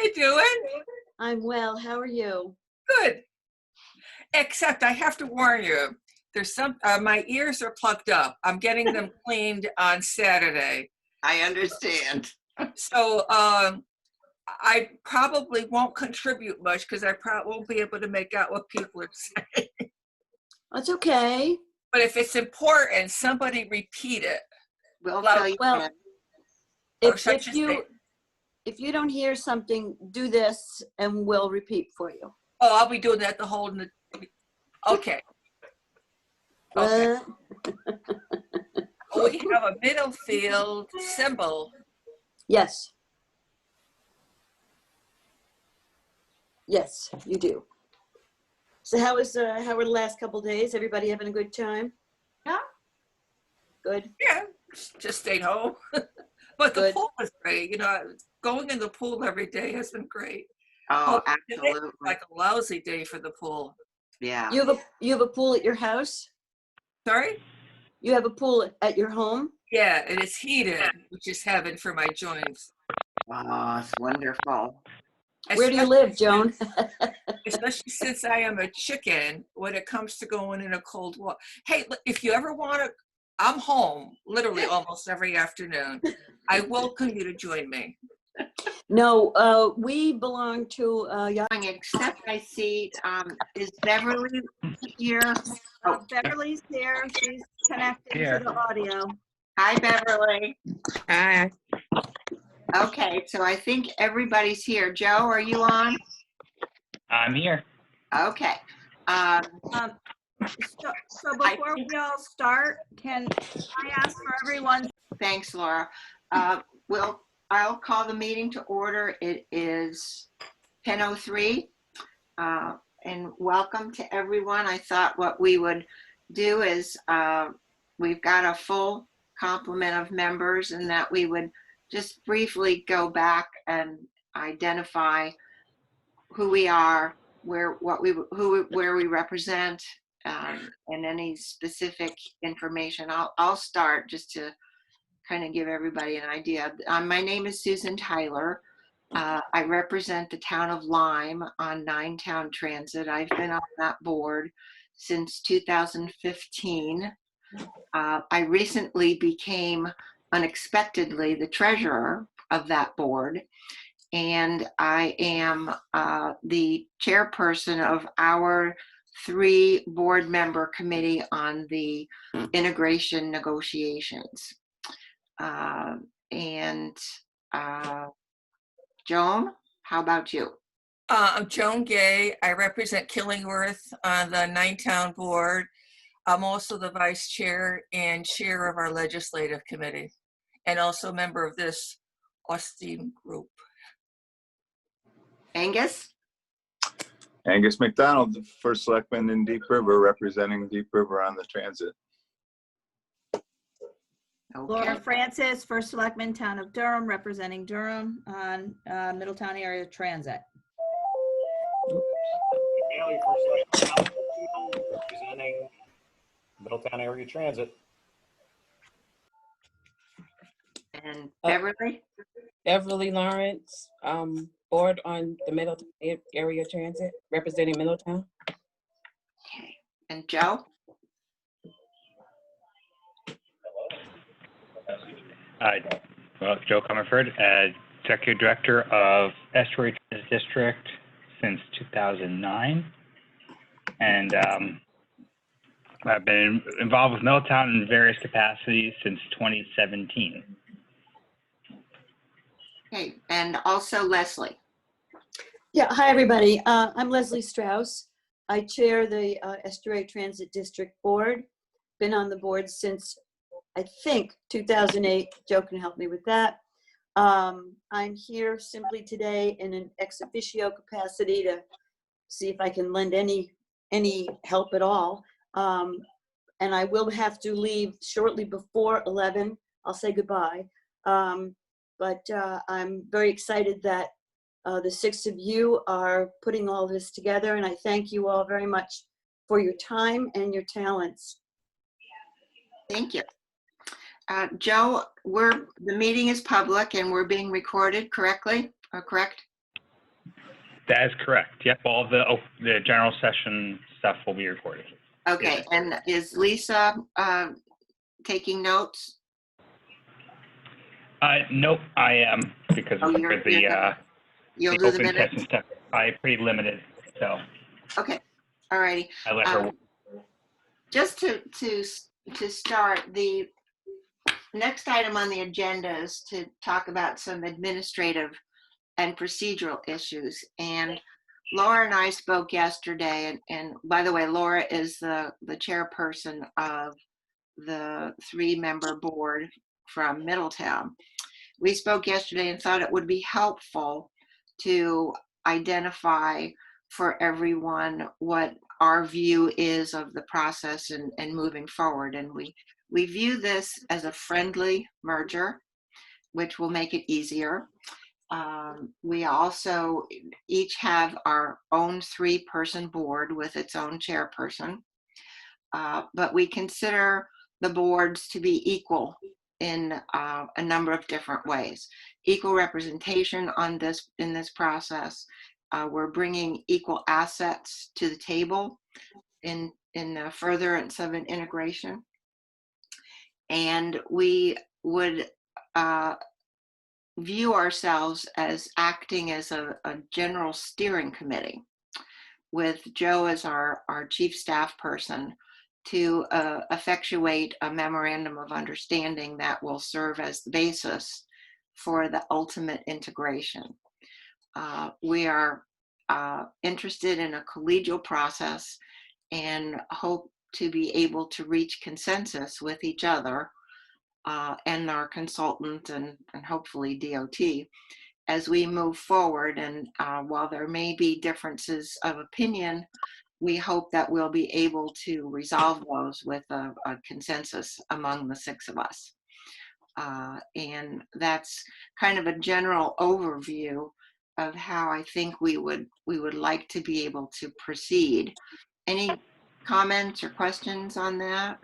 you doing? I'm well. How are you? Good. Except I have to warn you, there's some, my ears are plugged up. I'm getting them cleaned on Saturday. I understand. So I probably won't contribute much because I probably won't be able to make out what people are saying. That's okay. But if it's important, somebody repeat it. We'll tell you. Well, Or if should I just say- if you don't hear something, do this and we'll repeat for you. Oh, I'll be doing that the whole. Okay. Okay. We have a middle field symbol. Yes. Yes, you do. So how were the last couple days? Everybody having a good time? Yeah. Good. Yeah, just stayed home. But the Good. pool was great. You know, going in the pool every day has been great. Oh, Today was absolutely. like a lousy day for the pool. Yeah. You have a pool at your house? Sorry? You have a pool at your home? Yeah, and it's heated, which is heaven for my joints. Oh, it's wonderful. Where do you live, Joan? Especially since I am a chicken when it comes to going in a cold water. Hey, look, if you ever want to, I'm home literally almost every afternoon. I welcome you to join me. No, we belong to Except I see, is Beverly here? Oh, Beverly's here. She's connecting Here. to the audio. hi, Beverly. Hi. Okay, so I think everybody's here. Joe, are you on? I'm here. Okay. So before we all start, can I ask for everyone? Thanks, Laura. I'll call the meeting to order. It is 10:03. And welcome to everyone. I thought what we would do is we've got a full complement of members, and that we would just briefly go back and identify who we are, where we represent, and any specific information. I'll start just to kind of give everybody an idea. My name is Susan Tyler. I represent the town of Lyme on 9-Town Transit. I've been on that board since 2015. I recently became unexpectedly the treasurer of that board, and I am the chairperson of our 3 board member committee on the integration negotiations. Joan, how about you? I'm Joan Gay. I represent Killingworth on the 9-Town board. I'm also the vice chair and chair of our legislative committee, and also a member of this Austin group. Angus? Angus McDonald, the first selectman in Deep River, representing Deep River on the transit. Laura Francis, First Selectman, Town of Durham, representing Durham on Middletown Area Transit. Bailey, First Selectman, representing Middletown Area Transit. And Beverly? Beverly Lawrence, board on the Middletown Area Transit, representing Middletown. Okay. And Joe? Well, Joe Comerford, Executive Director of Estuary Transit District since 2009. And I've been involved with Middletown in various capacities since 2017. Okay. And also Leslie. Yeah, hi everybody. I'm Leslie Strauss. I chair the Estuary Transit District Board. Been on the board since, I think, 2008. Joe can help me with that. I'm here simply today in an ex officio capacity to see if I can lend any help at all. And I will have to leave shortly before 11. I'll say goodbye. But I'm very excited that the 6 of you are putting all this together, and I thank you all very much for your time and your talents. Thank you. Joe, the meeting is public and we're being recorded correctly, correct? That is correct. Yep, all the general session stuff will be recorded. Okay, and is Lisa taking notes? Nope, I am, because Oh, of you're the You'll do the open minutes? session stuff. I'm pretty limited, so Okay, all righty. I let her. Just to start, the next item on the agenda is to talk about some administrative and procedural issues. And Laura and I spoke yesterday, and by the way, Laura is the chairperson of the 3-member board from Middletown. We spoke yesterday and thought it would be helpful to identify for everyone what our view is of the process and moving forward. And we view this as a friendly merger, which will make it easier. We also each have our own 3-person board with its own chairperson, but we consider the boards to be equal in a number of different ways. Equal representation in this process. We're bringing equal assets to the table in the furtherance of an integration, and we would view ourselves as acting as a general steering committee with Joe as our chief staff person to effectuate a memorandum of understanding that will serve as the basis for the ultimate integration. We are interested in a collegial process and hope to be able to reach consensus with each other and our consultant and hopefully DOT as we move forward. And while there may be differences of opinion, we hope that we'll be able to resolve those with a consensus among the 6 of us. And that's kind of a general overview of how I think we would like to be able to proceed. Any comments or questions on that?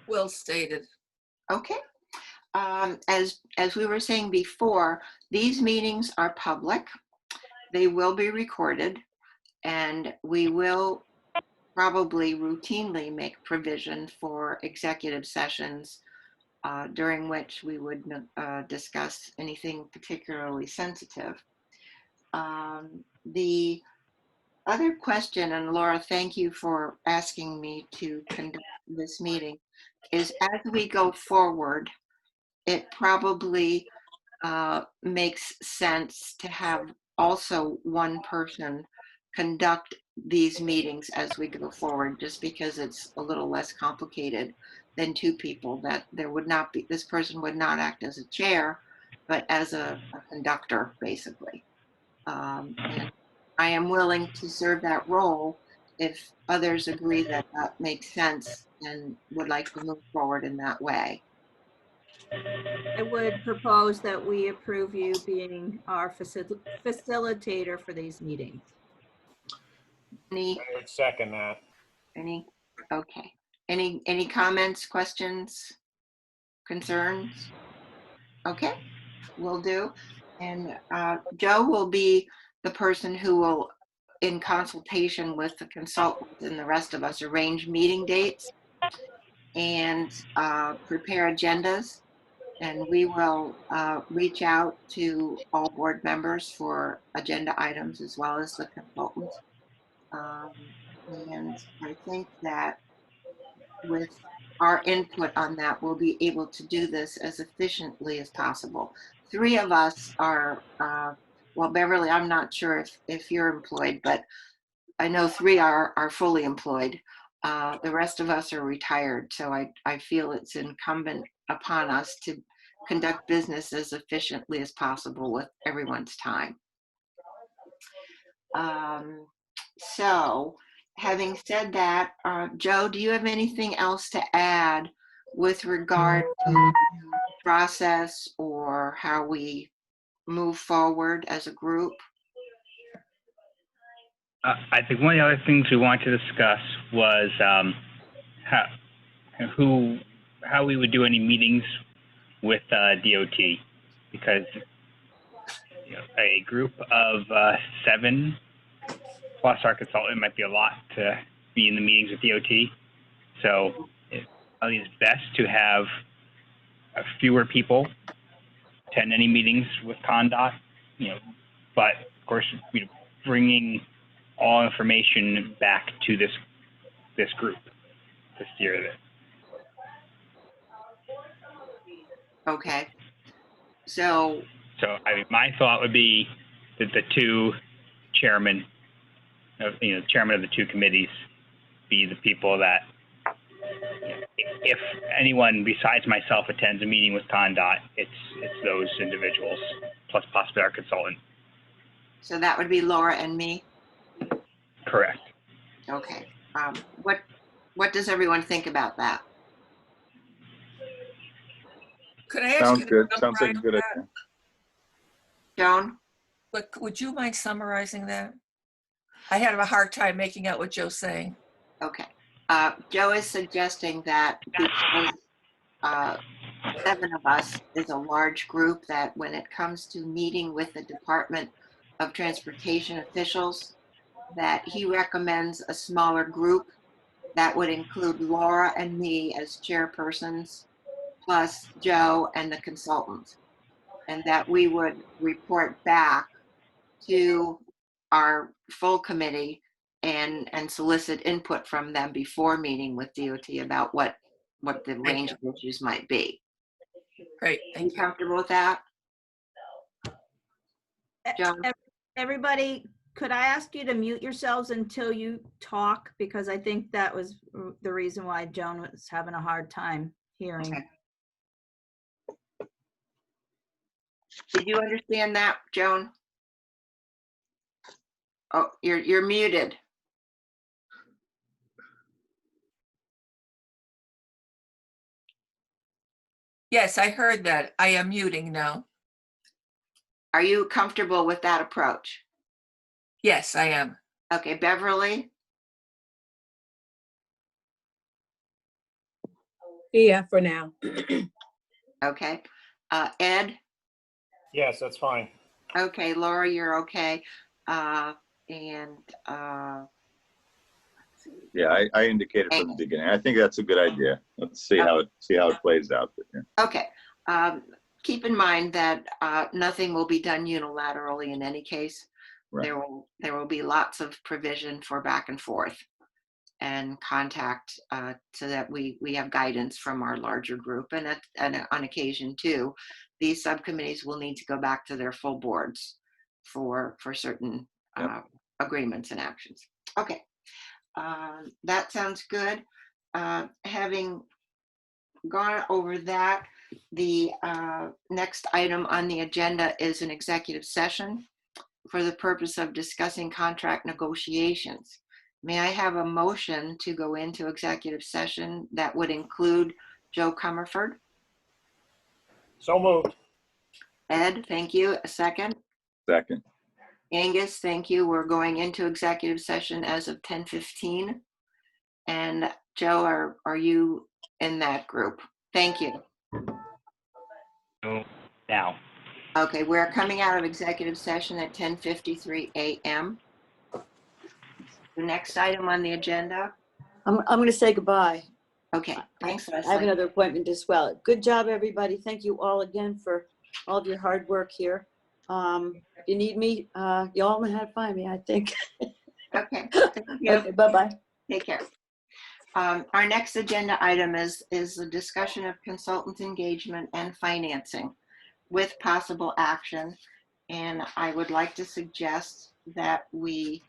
Well stated. Okay. As we were saying before, these meetings are public. They will be recorded, and we will probably routinely make provision for executive sessions during which we would discuss anything particularly sensitive. The other question, and Laura, thank you for asking me to conduct this meeting, is as we go forward, it probably makes sense to have also one person conduct these meetings as we go forward, just because it's a little less complicated than 2 people, that there would not be, this person would not act as a chair, but as a conductor, basically. And I am willing to serve that role if others agree that that makes sense and would like to move forward in that way. I would propose that we approve you being our facilitator for these meetings. Any, I would second that. okay. Any comments, questions, concerns? Okay, will do. And Joe will be the person who will, in consultation with the consultant and the rest of us, arrange meeting dates and prepare agendas. And we will reach out to all board members for agenda items as well as the consultant. And I think that with our input on that, we'll be able to do this as efficiently as possible. 3 of us are, well, Beverly, I'm not sure if you're employed, but I know 3 are fully employed. The rest of us are retired, so I feel it's incumbent upon us to conduct business as efficiently as possible with everyone's time. So, having said that, Joe, do you have anything else to add with regard to the process or how we move forward as a group? I think one of the other things we wanted to discuss was how we would do any meetings with DOT, because a group of 7 plus our consultant might be a lot to be in the meetings with DOT. So I think it's best to have fewer people attend any meetings with CONDOT, but of course, bringing all information back to this group to steer it. Okay. So, I mean, my thought would be that the 2 chairmen, chairman of the 2 committees, be the people that, if anyone besides myself attends a meeting with CONDOT, it's those individuals, plus possibly our consultant. so that would be Laura and me. Correct. Okay. What does everyone think about that? Could I ask Sounds you to good. Sounds like a summarize good that? idea. Joan? But would you mind summarizing that? I had a hard time making out what Joe's saying. Okay. Joe is suggesting that because 7 of us is a large group, that when it comes to meeting with the Department of Transportation officials, that he recommends a smaller group that would include Laura and me as chairpersons, plus Joe and the consultant, and that we would report back to our full committee and solicit input from them before meeting with DOT about what the range of issues might be. Great, You thank you. comfortable with that? Joan? Everybody, could I ask you to mute yourselves until you talk? Because I think that was the reason why Joan was having a hard time hearing. Okay. Did you understand that, Joan? Oh, you're muted. Yes, I heard that. I am muting now. Are you comfortable with that approach? Yes, I am. Okay, Beverly? Yeah, for now. Okay. Ed? Yes, that's fine. Okay, Laura, you're okay. Yeah, I indicated from the beginning. I think that's a good idea. Let's see how it plays out. Okay. Keep in mind that nothing will be done unilaterally in any case. Right. There will be lots of provision for back and forth and contact so that we have guidance from our larger group. And on occasion too, these subcommittees will need to go back to their full boards for certain agreements and actions. Okay. That sounds good. Having gone over that, the next item on the agenda is an executive session for the purpose of discussing contract negotiations. May I have a motion to go into executive session that would include Joe Comerford? So moved. Ed, thank you. A second. Second. Angus, thank you. We're going into executive session as of 10:15. And Joe, are you in that group? Thank you. So now, Okay, we're coming out of executive session at 10:53 a.m. The next item on the agenda. I'm going to say goodbye. Okay, thanks, I have Leslie. another appointment as well. Good job, everybody. Thank you all again for all of your hard work here. If you need me, you all know how to find me, I think. Okay, thank you. Okay, bye-bye. Take care. Our next agenda item is the discussion of consultant engagement and financing with possible action. And I would like to suggest that we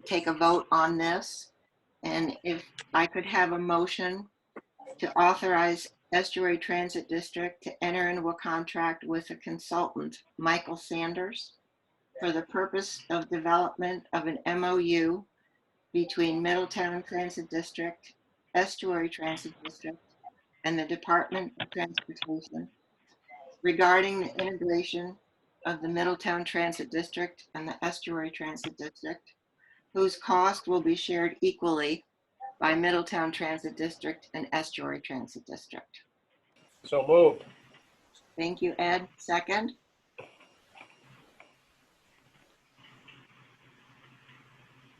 take a vote on this. And if I could have a motion to authorize Estuary Transit District to enter into a contract with a consultant, Michael Sanders, for the purpose of development of an MOU between Middletown Transit District, Estuary Transit District, and the Department of Transportation regarding the integration of the Middletown Transit District and the Estuary Transit District, whose cost will be shared equally by Middletown Transit District and Estuary Transit District. So moved. Thank you, Ed. Second?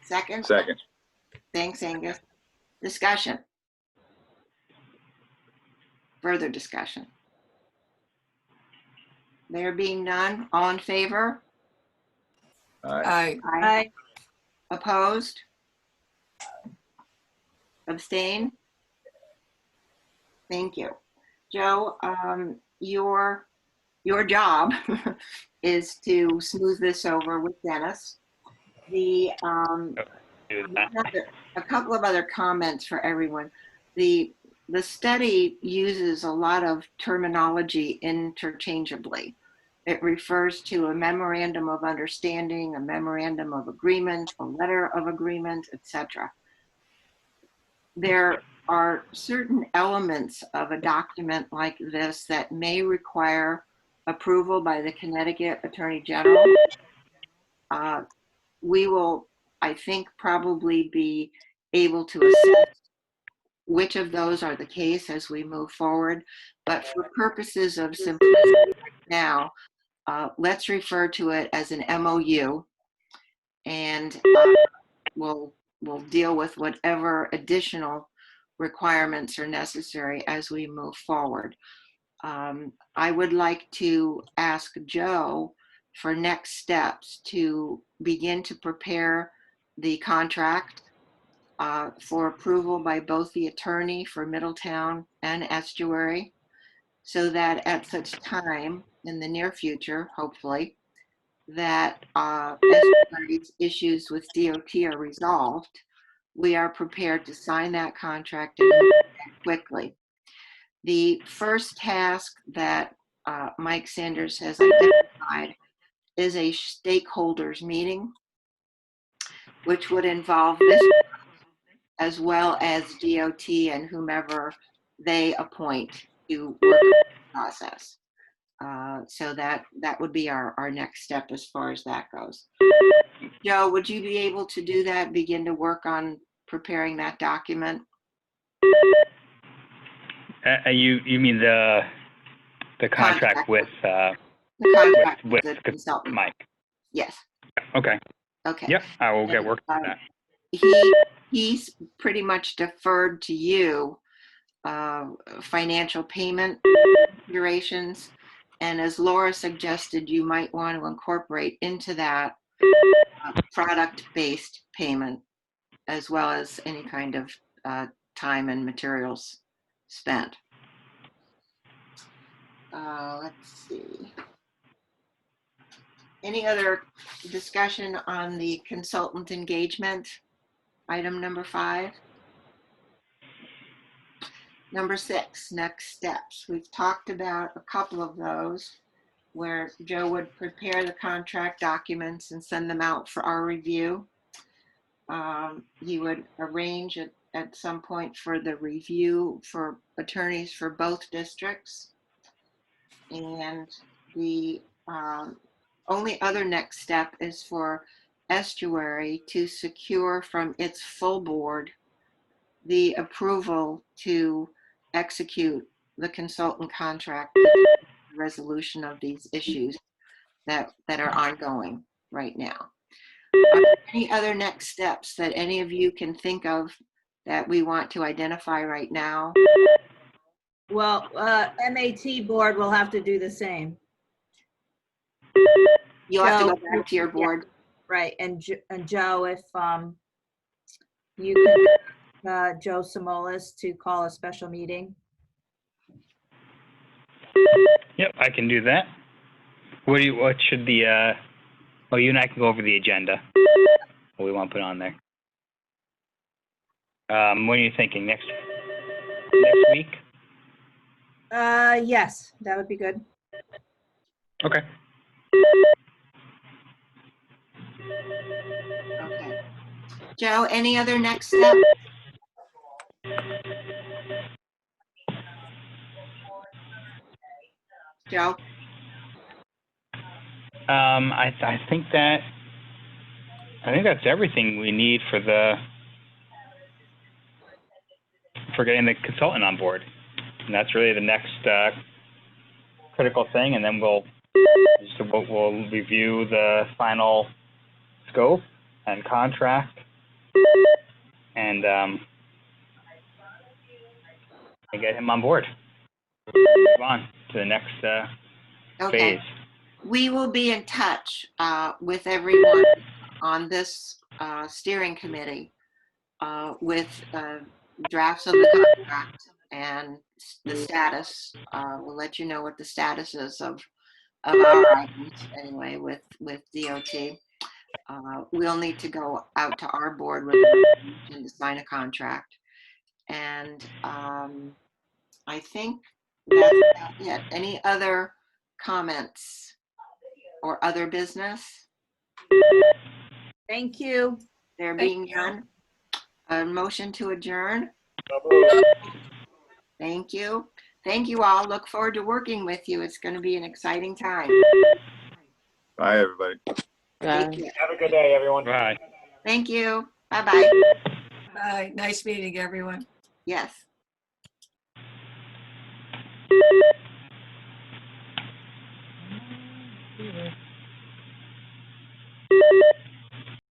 Second? Second. Thanks, Angus. Discussion. Further discussion. There being none, all in favor? Aye. Aye. Opposed? Abstain? Thank you. Joe, your job is to smooth this over with Dennis. The Do that. a couple of other comments for everyone. The study uses a lot of terminology interchangeably. It refers to a memorandum of understanding, a memorandum of agreement, a letter of agreement, etc. There are certain elements of a document like this that may require approval by the Connecticut Attorney General. We will, I think, probably be able to assess which of those are the case as we move forward. But for purposes of simplicity right now, let's refer to it as an MOU, and we'll deal with whatever additional requirements are necessary as we move forward. I would like to ask Joe for next steps to begin to prepare the contract for approval by both the attorney for Middletown and Estuary, so that at such time in the near future, hopefully, that Estuary's issues with DOT are resolved, we are prepared to sign that contract and move quickly. The first task that Mike Sanders has identified is a stakeholders meeting, which would involve this as well as DOT and whomever they appoint to work on the process. So that would be our next step as far as that goes. Joe, would you be able to do that, begin to work on preparing that document? You mean the contract with The contract with the consultant. Mike? Yes. Okay. Okay. Yep, I will get working on that. He's pretty much deferred to you financial payment considerations, and as Laura suggested, you might want to incorporate into that product-based payment as well as any kind of time and materials spent. Let's see. Any other discussion on the consultant engagement? Item number 5. Number 6, next steps. We've talked about a couple of those where Joe would prepare the contract documents and send them out for our review. He would arrange at some point for the review for attorneys for both districts. And the only other next step is for Estuary to secure from its full board the approval to execute the consultant contract with the resolution of these issues that are ongoing right now. Are there any other next steps that any of you can think of that we want to identify right now? Well, MAT board will have to do the same. You'll have to Joe, go back to your board. Right, and Joe, if you can, Joe Simolis to call a special meeting. Yep, I can do that. What should the oh, you and I can go over the agenda. What we want to put on there. What are you thinking, next week? Yes, that would be good. Okay. Okay. Joe, any other next step? Joe? I think that's everything we need for getting the consultant on board. And that's really the next critical thing, and then we'll review the final scope and contract, and get him on board. Move on to the next Okay. phase. We will be in touch with everyone on this steering committee with drafts of the contract and the status. We'll let you know what the status is of our items anyway with DOT. We'll need to go out to our board with a resolution to sign a contract. And I think that's about it. Any other comments or other business? Thank you. There Thank being you. none. A motion to adjourn. So moved. Thank you. Thank you all. Look forward to working with you. It's going to be an exciting time. Bye, everybody. Take care. Have a good day, everyone. Bye. Thank you. Bye-bye. Bye. Nice meeting everyone. Yes.